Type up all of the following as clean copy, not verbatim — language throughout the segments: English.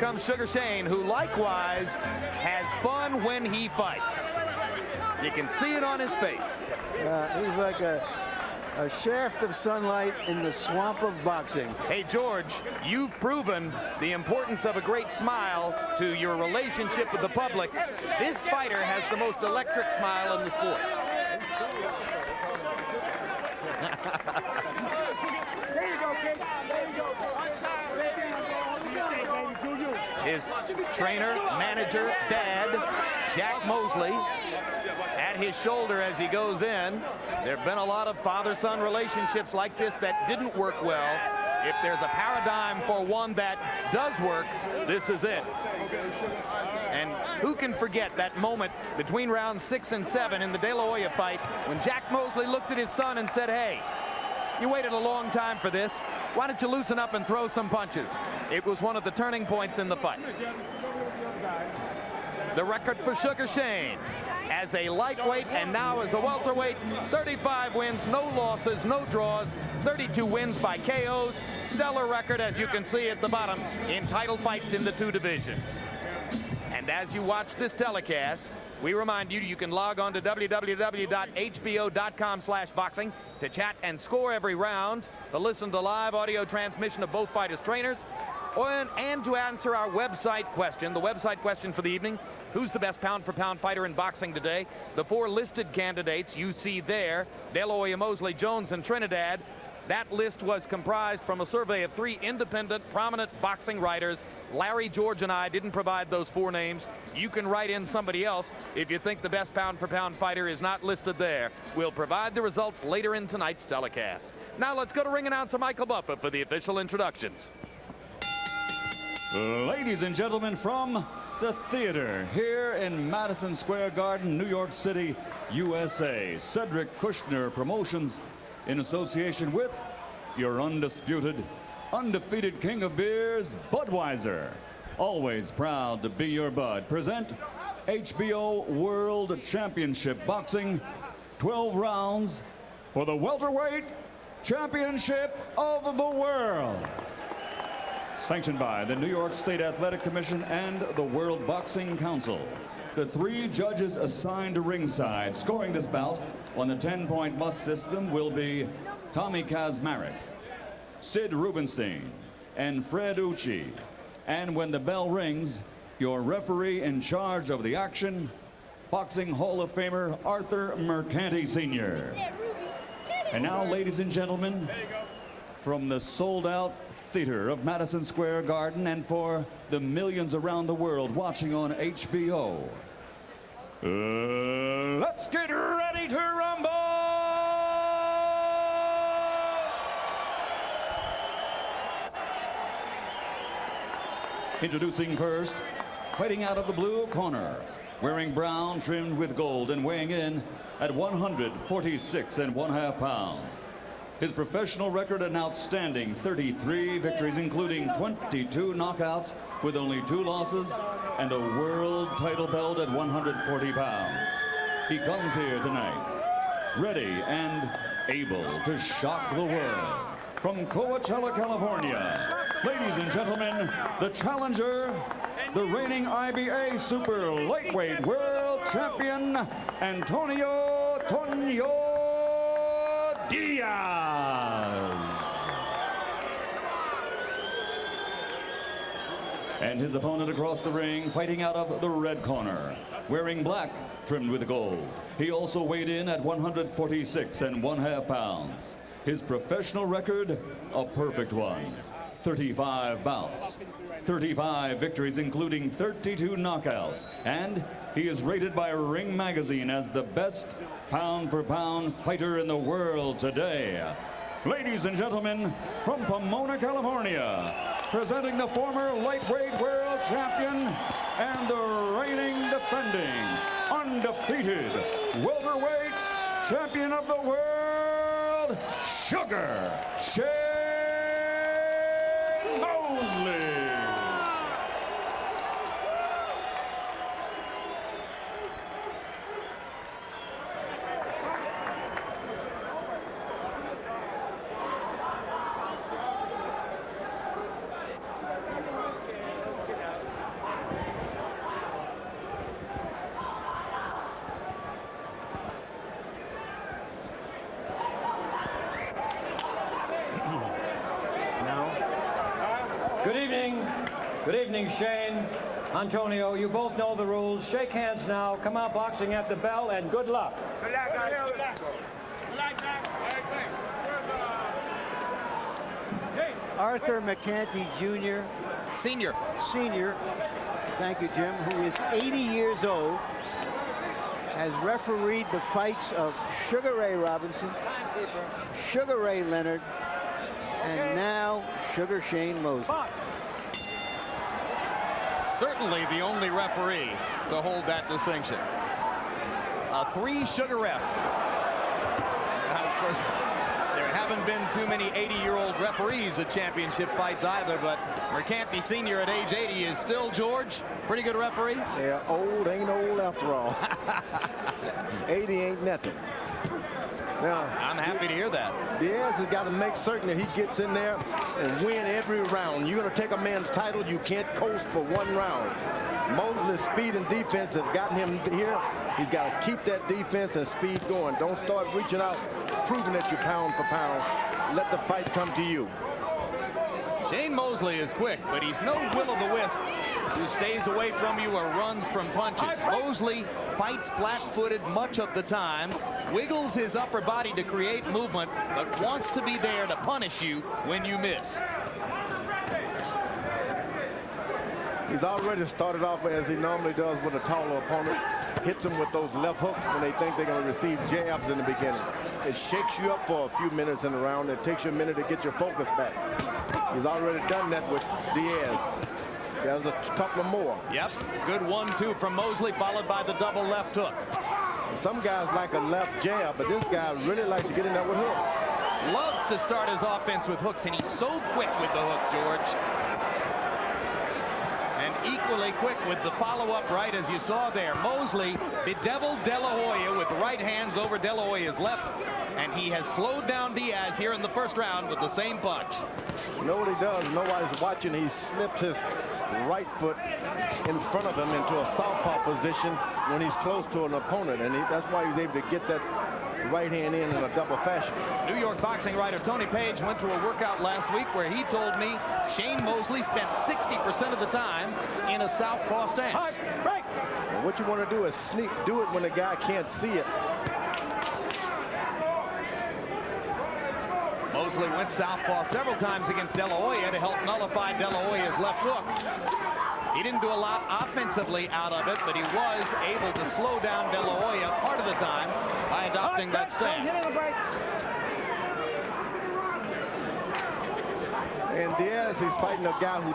comes Sugar Shane, who likewise has fun when he fights. You can see it on his face. He's like a shaft of sunlight in the swamp of boxing. Hey, George, you've proven the importance of a great smile to your relationship with the public. This fighter has the most electric smile in the sport. There you go, kid. There you go. His trainer, manager, dad, Jack Mosley, at his shoulder as he goes in. There have been a lot of father-son relationships like this that didn't work well. If there's a paradigm for one that does work, this is it. And who can forget that moment between rounds 6 and 7 in the De La Hoya fight when Jack Mosley looked at his son and said, hey, you waited a long time for this. Why don't you loosen up and throw some punches? It was one of the turning points in the fight. The record for Sugar Shane as a lightweight and now as a welterweight, 35 wins, no losses, no draws, 32 wins by KOs. Stellar record, as you can see at the bottom, in title fights in the 2 divisions. And as you watch this telecast, we remind you, you can log on to www.hbo.com/boxing to chat and score every round, to listen to live audio transmission of both fighters' trainers, and to answer our website question, the website question for the evening. Who's the best pound-for-pound fighter in boxing today? The 4 listed candidates you see there, De La Hoya, Mosley, Jones, and Trinidad. That list was comprised from a survey of 3 independent, prominent boxing writers. Larry, George, and I didn't provide those 4 names. You can write in somebody else if you think the best pound-for-pound fighter is not listed there. We'll provide the results later in tonight's telecast. Now let's go to ring announcer Michael Buffa for the official introductions. Ladies and gentlemen, from the theater here in Madison Square Garden, New York City, USA, Cedric Kushner Promotions, in association with your undisputed, undefeated king of beers, Budweiser, always proud to be your bud, present HBO World Championship Boxing, 12 rounds for the welterweight championship of the world. Sanctioned by the New York State Athletic Commission and the World Boxing Council. The 3 judges assigned to ringside scoring this bout on the 10-point must system will be Tommy Kazmarek, Sid Rubenstein, and Fred Ucci. And when the bell rings, your referee in charge of the action, Boxing Hall of Famer Arthur Mercanti Sr. And now, ladies and gentlemen, from the sold-out theater of Madison Square Garden and for the millions around the world watching on HBO, let's get ready to rumble! Introducing first, fighting out of the blue corner, wearing brown trimmed with gold and weighing in at 146½ pounds. His professional record, an outstanding 33 victories, including 22 knockouts with only 2 losses and a world title belt at 140 pounds. He comes here tonight, ready and able to shock the world. From Coachella, California, ladies and gentlemen, the challenger, the reigning IBA Super Lightweight World Champion, Antonio Tonio Diaz. And his opponent across the ring, fighting out of the red corner, wearing black trimmed with gold. He also weighed in at 146½ pounds. His professional record, a perfect one. 35 bouts, 35 victories, including 32 knockouts. And he is rated by Ring Magazine as the best pound-for-pound fighter in the world today. Ladies and gentlemen, from Pomona, California, presenting the former lightweight world champion and the reigning, defending, undefeated welterweight champion of the world, Sugar Shane Mosley. evening. Good evening, Shane. Antonio, you both know the rules. Shake hands now. Come out boxing at the bell, and good luck. Good luck, guys. Good luck. Good luck, guys. Arthur McCanty Jr. Senior. Thank you, Jim, who is 80 years old, has refereed the fights of Sugar Ray Robinson, Sugar Ray Leonard, and now Sugar Shane Mosley. Certainly the only referee to hold that distinction. A 3 Sugar ref. Now, of course, there haven't been too many 80-year-old referees at championship fights either, but Mercanti Sr. at age 80 is still, George, pretty good referee. Yeah, old ain't old after all. 80 ain't nothing. Now, I'm happy to hear that. Diaz has got to make certain that he gets in there and win every round. You're going to take a man's title, you can't coast for one round. Mosley's speed and defense has gotten him here. He's got to keep that defense and speed going. Don't start reaching out, proving that you're pound for pound. Let the fight come to you. Shane Mosley is quick, but he's no will-o'-the-wisp who stays away from you or runs from punches. Mosley fights flat-footed much of the time, wiggles his upper body to create movement, but wants to be there to punish you when you miss. He's already started off as he normally does with a taller opponent. Hits them with those left hooks when they think they're going to receive jabs in the beginning. It shakes you up for a few minutes in the round. It takes you a minute to get your focus back. He's already done that with Diaz. There's a couple more. Yep, good 1-2 from Mosley, followed by the double left hook. Some guys like a left jab, but this guy really likes to get in there with hooks. Loves to start his offense with hooks, and he's so quick with the hook, George. And equally quick with the follow-up right, as you saw there. Mosley bedeviled De La Hoya with right hands over De La Hoya's left, and he has slowed down Diaz here in the first round with the same punch. You know what he does? Nobody's watching. He slips his right foot in front of him into a southpaw position when he's close to an opponent, and that's why he's able to get that right hand in a double fashion. New York boxing writer Tony Page went to a workout last week where he told me Shane Mosley spent 60% of the time in a southpaw stance. Well, what you want to do is do it when the guy can't see it. Mosley went southpaw several times against De La Hoya to help nullify De La Hoya's left hook. He didn't do a lot offensively out of it, but he was able to slow down De La Hoya part of the time by adopting that stance. And Diaz, he's fighting a guy who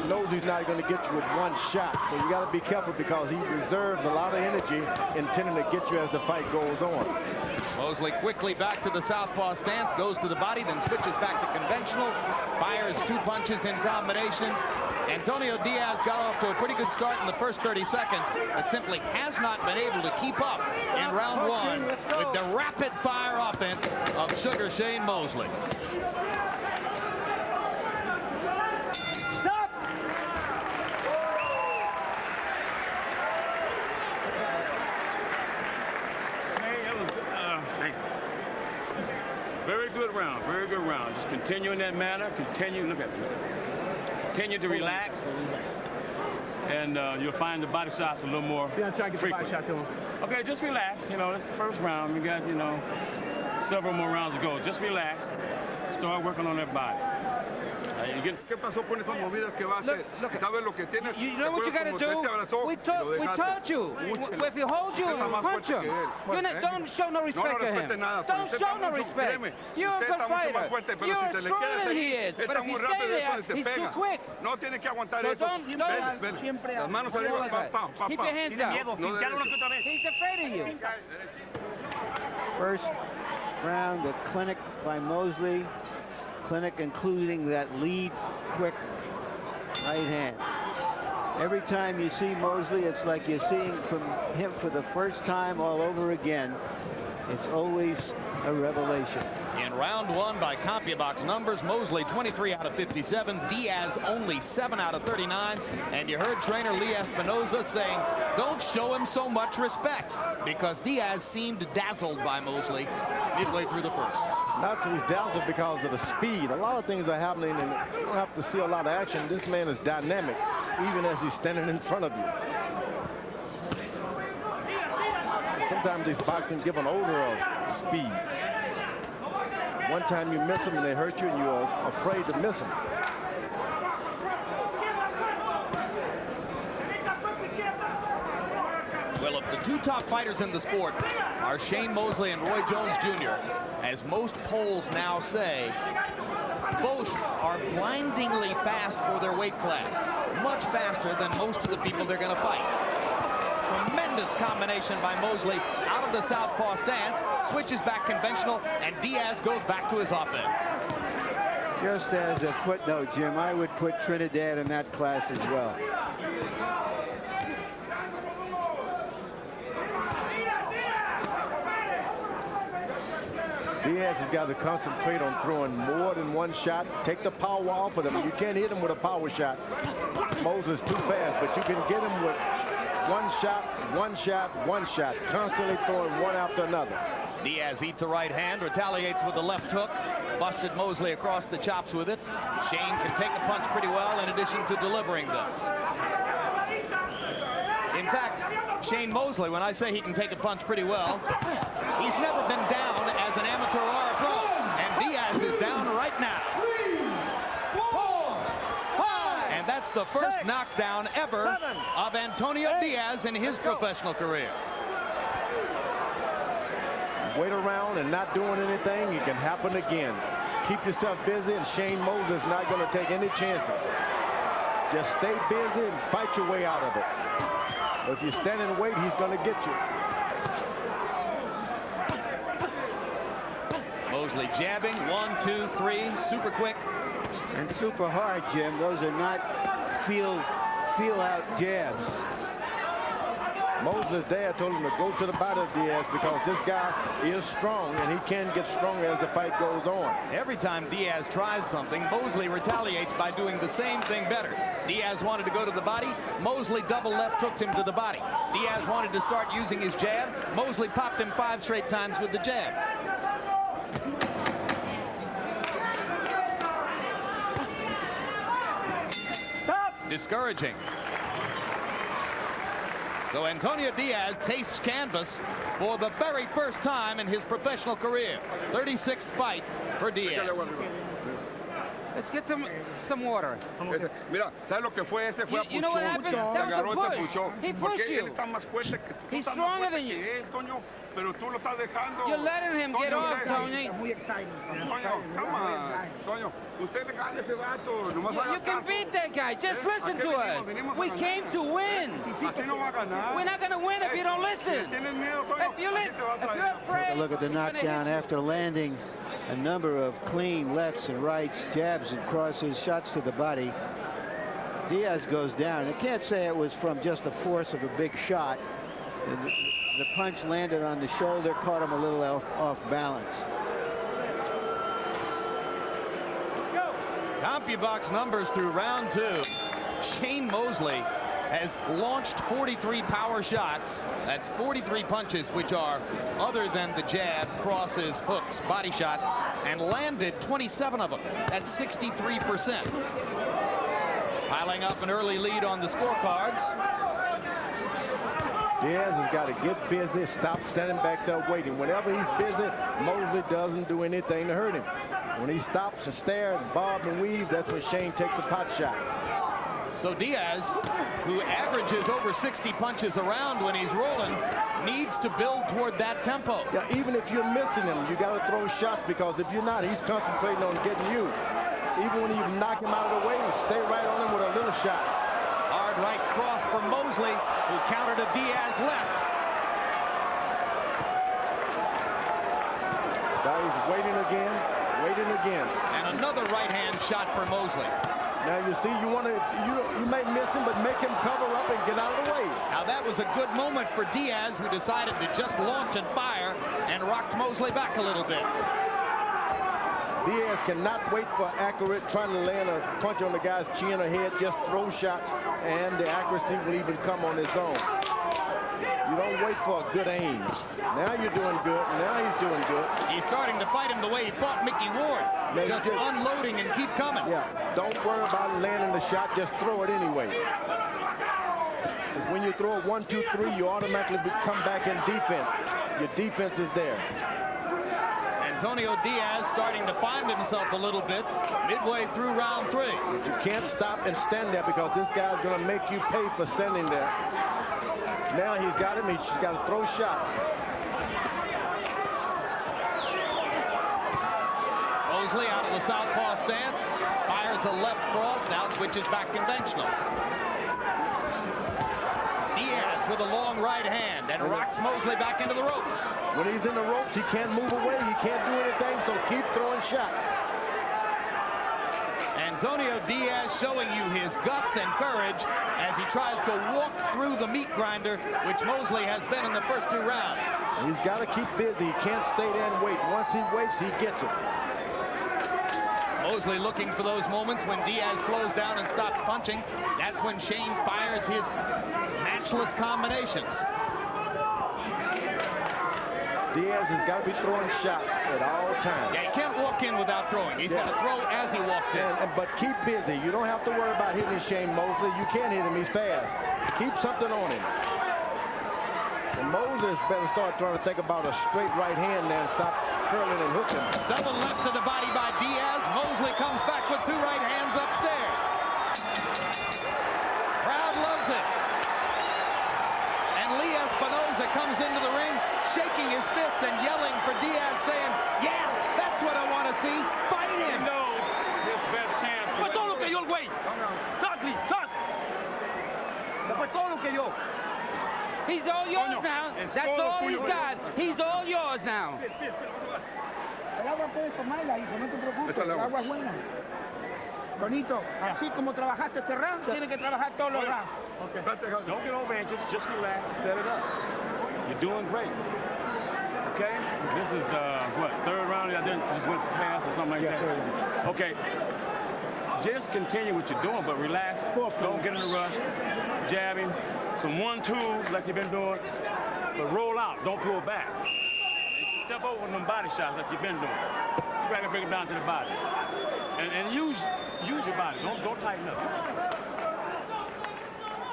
knows he's not going to get you with one shot. So you got to be careful because he reserves a lot of energy intending to get you as the fight goes on. Mosley quickly back to the southpaw stance, goes to the body, then switches back to conventional, fires 2 punches in combination. Antonio Diaz got off to a pretty good start in the first 30 seconds, but simply has not been able to keep up in round 1 with the rapid-fire offense of Sugar Shane Mosley. Stop! Hey, that was very good round, very good round. Just continue in that manner, look at me. Continue to relax, and you'll find the body shots a little more frequent. Okay, just relax. You know, it's the first round. We got, several more rounds to go. Just relax. Start working on that body. ¿Qué pasó con esas movidas que va a hacer? ¿Sabes lo que tienes? You know what you got to do? We told you. If he holds you, punch him. Don't show no respect to him. Don't show no respect. You're a good fighter. You're stronger than he is. But if you stay there, he's too quick. No tiene que aguantar So eso. Las manos arriba, keep your hands out. He's afraid of you. First round, the clinic by Mosley. Clinic including that lead quick right hand. Every time you see Mosley, it's like you're seeing from him for the first time all over again. It's always a revelation. In round 1 by CompuBox numbers, Mosley 23 out of 57, Diaz only 7 out of 39, and you heard trainer Lee Espinoza saying, don't show him so much respect, because Diaz seemed dazzled by Mosley midway through the first. Not so he's dazzled because of the speed. A lot of things are happening, and you don't have to see a lot of action. This man is dynamic, even as he's standing in front of you. Sometimes these boxing give an odor of speed. One time you miss them and they hurt you, and you're afraid to miss them. Well, of the two top fighters in the sport are Shane Mosley and Roy Jones Jr. As most polls now say, both are blindingly fast for their weight class. Much faster than most of the people they're going to fight. Tremendous combination by Mosley out of the southpaw stance, switches back conventional, and Diaz goes back to his offense. Just as a footnote, Jim, I would put Trinidad in that class as well. Diaz has got to concentrate on throwing more than one shot. Take the power off of him. You can't hit him with a power shot. Moses too fast, but you can get him with one shot, one shot, one shot. Constantly throwing one after another. Diaz eats a right hand, retaliates with the left hook. Busted Mosley across the chops with it. Shane can take a punch pretty well in addition to delivering them. In fact, Shane Mosley, when I say he can take a punch pretty well, he's never been down as an amateur or a pro. And Diaz is down right now. And that's the first knockdown ever of Antonio Diaz in his professional career. Wait around and not doing anything, it can happen again. Keep yourself busy, and Shane Mosley is not going to take any chances. Just stay busy and fight your way out of it. If you stand and wait, he's going to get you. Mosley jabbing, 1, 2, 3, super quick. And super hard, Jim. Those are not feel-out jabs. Mosley's dad told him to go to the body of Diaz because this guy is strong, and he can get stronger as the fight goes on. Every time Diaz tries something, Mosley retaliates by doing the same thing better. Diaz wanted to go to the body. Mosley double left hooked him to the body. Diaz wanted to start using his jab. Mosley popped him 5 straight times with the jab. Stop! Discouraging. So Antonio Diaz tastes canvas for the very first time in his professional career. 36th fight for Diaz. Let's get some water. Mira, ¿sabes lo que fue ese? Fue a You know what happened? That was a push. He pushed you. Él está más fuerte que tú. He's stronger than you. Toño, pero tú lo estás dejando. You're letting him get off, Tony. Toño, come on. Toño, usted le gana ese vato. You can beat that guy. Just listen to us. We came to win. Así no va a ganar. We're not going to win if you don't listen. Tienes miedo, Toño. If you're afraid. Take a look at the knockdown after landing a number of clean lefts and rights, jabs and crosses, shots to the body. Diaz goes down. You can't say it was from just the force of a big shot. The punch landed on the shoulder, caught him a little off balance. CompuBox numbers through round 2. Shane Mosley has launched 43 power shots. That's 43 punches, which are other than the jab, crosses, hooks, body shots, and landed 27 of them. That's 63%. Piling up an early lead on the scorecards. Diaz has got to get busy, stop standing back there waiting. Whenever he's busy, Mosley doesn't do anything to hurt him. When he stops to stare and bob and weave, that's when Shane takes a pot shot. So Diaz, who averages over 60 punches around when he's rolling, needs to build toward that tempo. Yeah, even if you're missing him, you got to throw shots, because if you're not, he's concentrating on getting you. Even when you knock him out of the way, stay right on him with a little shot. Hard right cross from Mosley, who countered a Diaz left. He's waiting again, waiting again. And another right-hand shot for Mosley. Now you see, you may miss him, but make him cover up and get out of the way. Now that was a good moment for Diaz, who decided to just launch and fire and rocked Mosley back a little bit. Diaz cannot wait for accurate, trying to land a punch on the guy's chin or head. Just throw shots, and the accuracy will even come on its own. You don't wait for a good aim. Now you're doing good. Now he's doing good. He's starting to fight him the way he fought Mickey Ward. Just unloading and keep coming. Yeah, don't worry about landing the shot. Just throw it anyway. Because when you throw a 1, 2, 3, you automatically come back in defense. Your defense is there. Antonio Diaz starting to find himself a little bit midway through round 3. But you can't stop and stand there because this guy's going to make you pay for standing there. Now he's got him. He's got to throw a shot. Mosley out of the southpaw stance, fires a left cross, now switches back conventional. Diaz with a long right hand and rocks Mosley back into the ropes. When he's in the ropes, he can't move away. He can't do anything, so keep throwing shots. Antonio Diaz showing you his guts and courage as he tries to walk through the meat grinder, which Mosley has been in the first 2 rounds. He's got to keep busy. He can't stay there and wait. Once he waits, he gets it. Mosley looking for those moments when Diaz slows down and stops punching. That's when Shane fires his matchless combinations. Diaz has got to be throwing shots at all times. Yeah, he can't walk in without throwing. He's got to throw as he walks in. But keep busy. You don't have to worry about hitting Shane Mosley. You can hit him. He's fast. Keep something on him. And Moses better start trying to think about a straight right hand now and stop curling and hooking. Double left to the body by Diaz. Mosley comes back with 2 right hands upstairs. Crowd loves it. And Lee Espinoza comes into the ring, shaking his fist and yelling for Diaz, saying, yeah, that's what I want to see. Fight him. He knows his best chance. Fue todo lo que dio el güey. Lee, cut. Fue todo lo que dio. He's all yours now. That's all he's got. He's all yours now. El agua puedes tomarla, hijo, no te preocupes. El agua es buena. Bonito, así como trabajaste este round, tienes que trabajar todos los rounds. Don't get over anxious. Just relax. Set it up. You're doing great. Okay? This is the, what, 3rd round? I didn't just went past or something like that? Okay. Just continue what you're doing, but relax. Don't get in a rush. Jabbing. Some 1-2s like you've been doing. But roll out. Don't throw it back. Step over them body shots like you've been doing. You got to bring it down to the body. And use your body. Don't tighten up.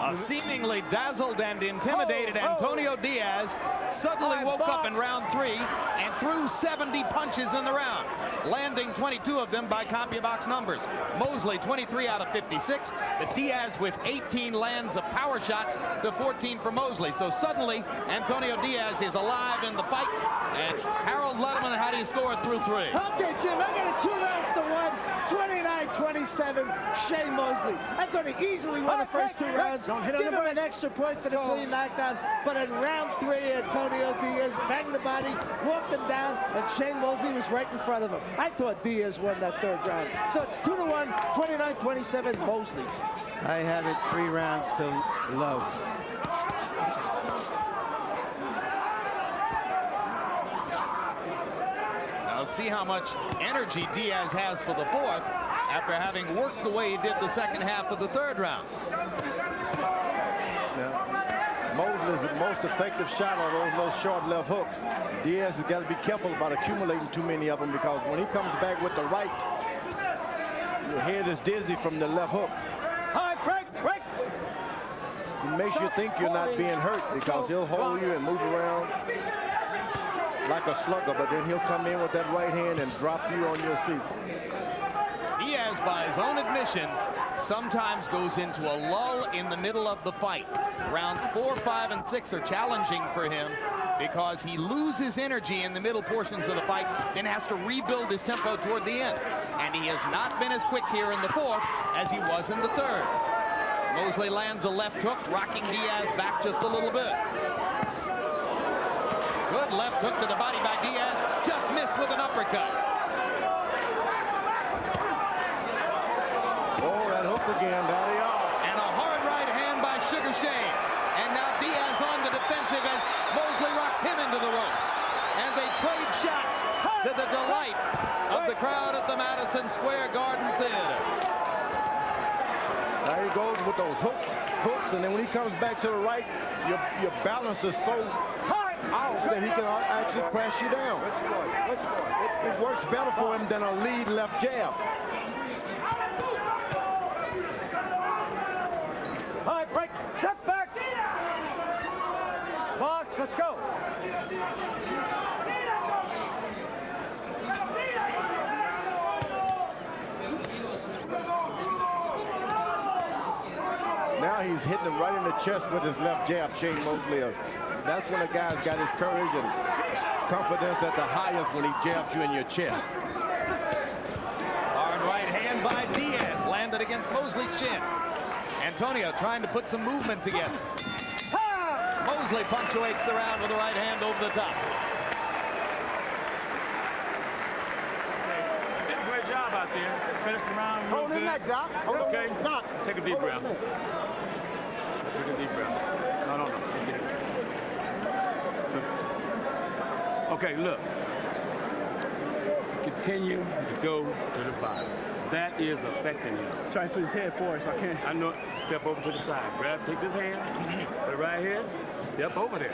A seemingly dazzled and intimidated Antonio Diaz suddenly woke up in round 3 and threw 70 punches in the round, landing 22 of them by CompuBox numbers. Mosley 23 out of 56, but Diaz with 18 lands of power shots to 14 for Mosley. So suddenly Antonio Diaz is alive in the fight. And Harold Letterman, how do you score it through 3? Okay, Jim, I got it 2 rounds to 1, 29-27, Shane Mosley. I thought he easily won the first 2 rounds. Give him an extra point for the clean knockdown. But in round 3, Antonio Diaz banged the body, walked him down, and Shane Mosley was right in front of him. I thought Diaz won that 3rd round. So it's 2-1, 29-27, Mosley. I have it 3 rounds to love. Now let's see how much energy Diaz has for the 4th after having worked the way he did the second half of the 3rd round. Mosley's the most effective shot on those short left hooks. Diaz has got to be careful about accumulating too many of them because when he comes back with the right, your head is dizzy from the left hooks. Break. He makes you think you're not being hurt because he'll hold you and move around like a slugger, but then he'll come in with that right hand and drop you on your seat. Diaz, by his own admission, sometimes goes into a lull in the middle of the fight. Rounds 4, 5, and 6 are challenging for him because he loses energy in the middle portions of the fight, then has to rebuild his tempo toward the end. And he has not been as quick here in the 4th as he was in the 3rd. Mosley lands a left hook, rocking Diaz back just a little bit. Good left hook to the body by Diaz, just missed with an uppercut. Oh, that hook again, there they are. And a hard right hand by Sugar Shane. And now Diaz on the defensive as Mosley rocks him into the ropes. And they trade shots to the delight of the crowd at the Madison Square Garden Theater. There he goes with those hooks. hooks, and then when he comes back to the right, your balance is so off that he can actually crash you down. It works better for him than a lead left jab. All right, break. Step back. Box, let's go. Now he's hitting him right in the chest with his left jab, Shane Mosley. That's when a guy's got his courage and confidence at the highest, when he jabs you in your chest. Hard right hand by Diaz, landed against Mosley's chin. Antonio trying to put some movement together. Mosley punctuates the round with the right hand over the top. Did a great job out there. Finished the round real good. Okay. Take a deep breath. Take a deep breath. No. Okay, look. Continue to go to the bottom. That is affecting him. Try to put his head forward so I can. I know. Step over to the side. Take this hand. Put it right here. Step over there.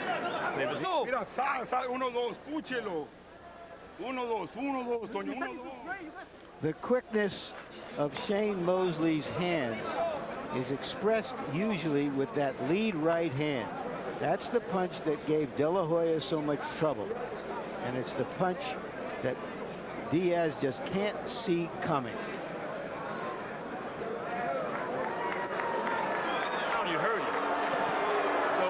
Save his hand. Mira, sale, 1, 2, púchelo. 1, 2, Toño, 1, 2. The quickness of Shane Mosley's hands is expressed usually with that lead right hand. That's the punch that gave De La Hoya so much trouble. And it's the punch that Diaz just can't see coming. You heard it. So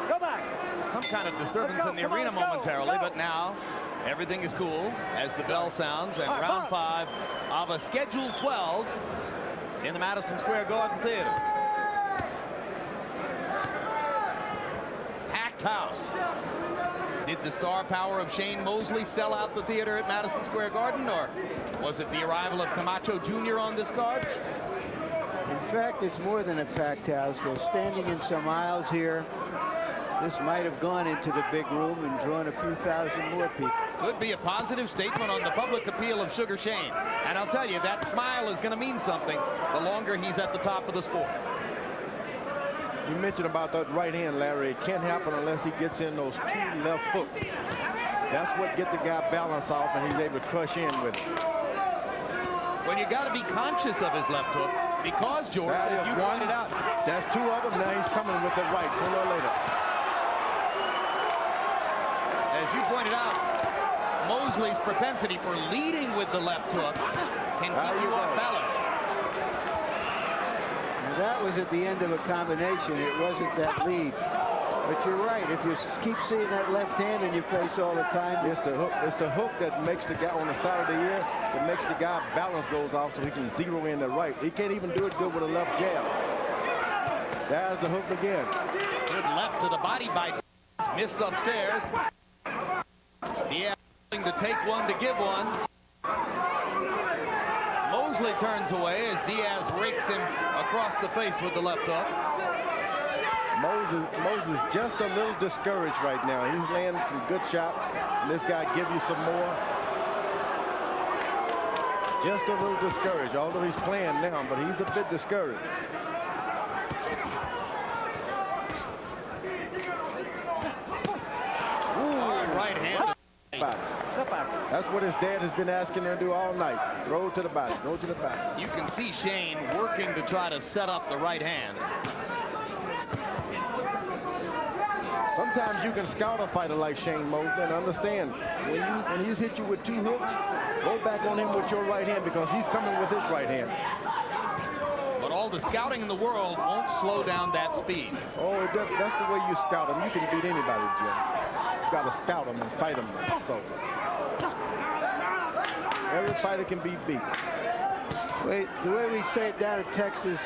Go back. Some kind of disturbance in the arena momentarily, but now everything is cool as the bell sounds, and round 5 of a scheduled 12 in the Madison Square Garden Theater. Packed house. Did the star power of Shane Mosley sell out the theater at Madison Square Garden, or was it the arrival of Camacho Jr. on this card? In fact, it's more than a packed house. They're standing in some aisles here. This might have gone into the big room and drawn a few thousand more people. Could be a positive statement on the public appeal of Sugar Shane. And I'll tell you, that smile is going to mean something the longer he's at the top of the sport. You mentioned about that right hand, Larry. It can't happen unless he gets in those 2 left hooks. That's what gets the guy balanced off, and he's able to crush in with it. Well, you got to be conscious of his left hook because, George, as you pointed out, that's 2 of them. Now he's coming with the right sooner or later. As you pointed out, Mosley's propensity for leading with the left hook can keep you off balance. That was at the end of a combination. It wasn't that lead. But you're right. If you keep seeing that left hand in your face all the time. It's the hook. It's the hook that makes the guy on the side of the ear, that makes the guy balance goes off so he can zero in the right. He can't even do it good with a left jab. There's the hook again. Good left to the body by missed upstairs. Diaz willing to take one to give one. Mosley turns away as Diaz rakes him across the face with the left hook. Moses just a little discouraged right now. He's landing some good shots, and this guy give you some more. Just a little discouraged, although he's playing now, but he's a bit discouraged. Right hand. That's what his dad has been asking him to do all night. Throw to the body, go to the body. You can see Shane working to try to set up the right hand. Sometimes you can scout a fighter like Shane Mosley and understand when he's hit you with 2 hooks, go back on him with your right hand because he's coming with his right hand. But all the scouting in the world won't slow down that speed. Oh, that's the way you scout him. You can beat anybody, Jim. You got to scout him and fight him. So every fighter can be beat. Wait, the way we say it down in Texas,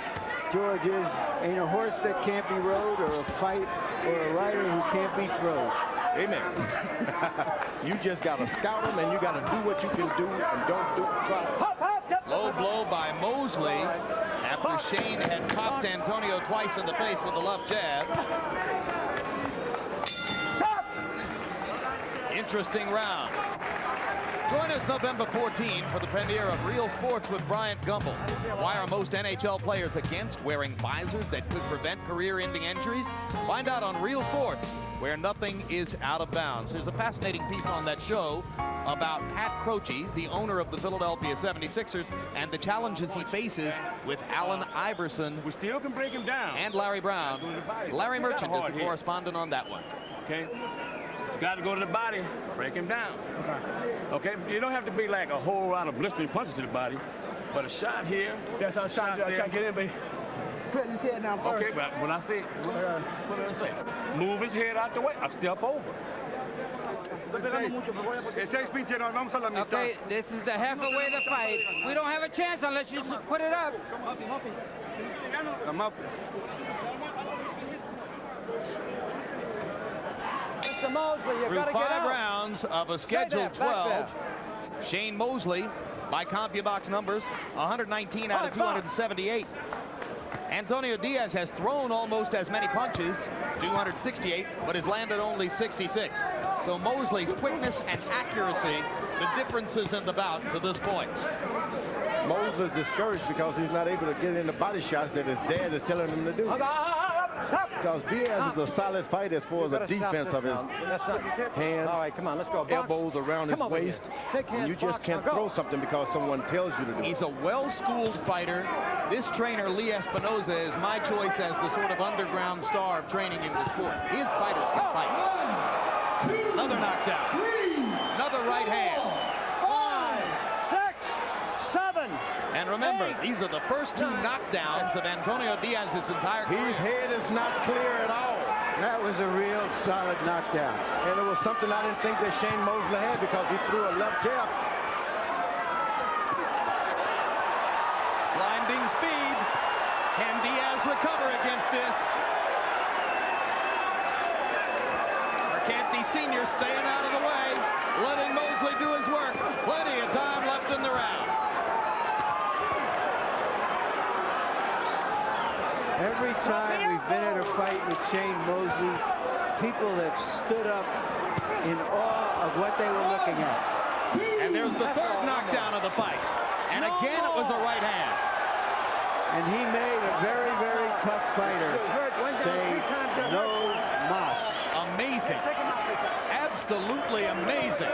George, is ain't a horse that can't be rode, or a fight, or a rider who can't be thrown. Amen. You just got to scout him, and you got to do what you can do, and don't try. Low blow by Mosley after Shane had popped Antonio twice in the face with the left jab. Interesting round. Join us November 14 for the premiere of Real Sports with Bryant Gumbel. Why are most NHL players against wearing visors that could prevent career-ending injuries? Find out on Real Sports, where nothing is out of bounds. There's a fascinating piece on that show about Pat Croce, the owner of the Philadelphia 76ers, and the challenges he faces with Allen Iverson. We still can break him down. And Larry Brown. Larry Merchant is the correspondent on that one. Okay. You got to go to the body, break him down. Okay. You don't have to be like a whole lot of blistering punches to the body, but a shot here. Yes, I'm trying to get in, baby. Put his head down first. Okay, but when I say, what did I say? Move his head out the way. I step over. Okay, this is the halfway of the fight. We don't have a chance unless you put it up. Come up. Mr. Mosley, you Through got to get 5 out. rounds of a scheduled 12, Shane Mosley, by CompuBox numbers, 119 out of 278. Antonio Diaz has thrown almost as many punches, 268, but has landed only 66. So Mosley's quickness and accuracy, the differences in the bout to this point. Mosley's discouraged because he's not able to get in the body shots that his dad is telling him to do. Because Diaz is a solid fighter as far as the defense of his hands, All right, come on, let's go. Box. elbows around his Come over waist. here. Shake hands, And you just box. can't Now go. throw something because someone tells you to do it. He's a well-schooled fighter. This trainer, Lee Espinoza, is my choice as the sort of underground star of training in the sport. His fighters can fight. Another knockdown. Another right hand. 5, 6, 7. And remember, these are the first 2 knockdowns of Antonio Diaz's entire career. His head is not clear at all. That was a real solid knockdown. And it was something I didn't think that Shane Mosley had because he threw a left jab. Blinding speed. Can Diaz recover against this? Mercanti Sr. staying out of the way, letting Mosley do his work. Plenty of time left in the round. Every time we've been in a fight with Shane Mosley, people have stood up in awe of what they were looking at. And there's the 3rd knockdown of the fight. And again, it was a right hand. And he made a very, very tough fighter say no mas. Amazing. Absolutely amazing.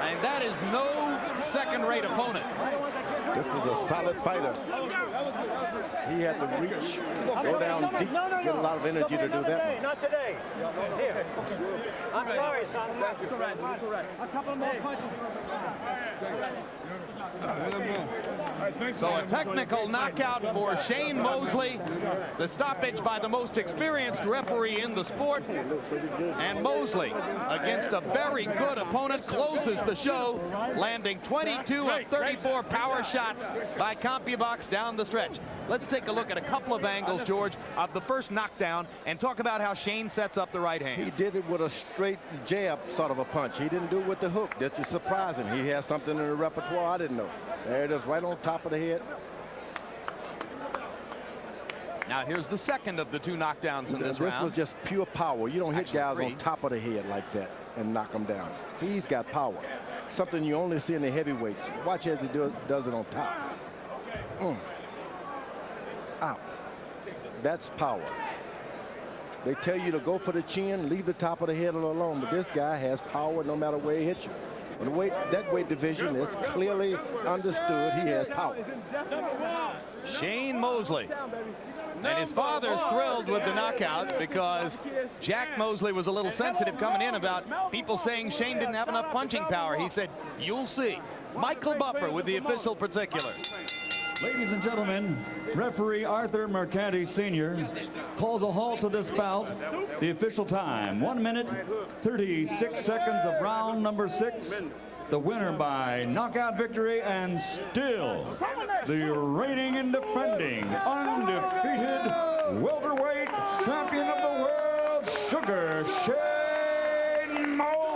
And that is no second-rate opponent. This was a solid fighter. He had to reach, go down deep, get a lot of energy to do that one. Not today. Here. I'm sorry, son. It's all right. It's all right. A couple more punches. So a technical knockout for Shane Mosley. The stoppage by the most experienced referee in the sport. And Mosley, against a very good opponent, closes the show, landing 22 of 34 power shots by CompuBox down the stretch. Let's take a look at a couple of angles, George, of the first knockdown and talk about how Shane sets up the right hand. He did it with a straight jab sort of a punch. He didn't do it with the hook. That's just surprising. He has something in the repertoire I didn't know. There it is, right on top of the head. Now here's the second of the 2 knockdowns in this round. This was just pure power. You don't hit Actually, guys 3. on top of the head like that and knock them down. He's got power. Something you only see in the heavyweights. Watch as he does it on top. Out. That's power. They tell you to go for the chin, leave the top of the head alone, but this guy has power no matter where he hits you. And that weight division is clearly understood. He has power. Shane Mosley. And his father's thrilled with the knockout because Jack Mosley was a little sensitive coming in about people saying Shane didn't have enough punching power. He said, you'll see. Michael Buffer with the official particulars. Ladies and gentlemen, referee Arthur Mercanti Sr. calls a halt to this bout. The official time, 1 minute, 36 seconds of round number 6. The winner by knockout victory and still the reigning and defending undefeated welterweight champion of the world, Sugar Shane Mosley.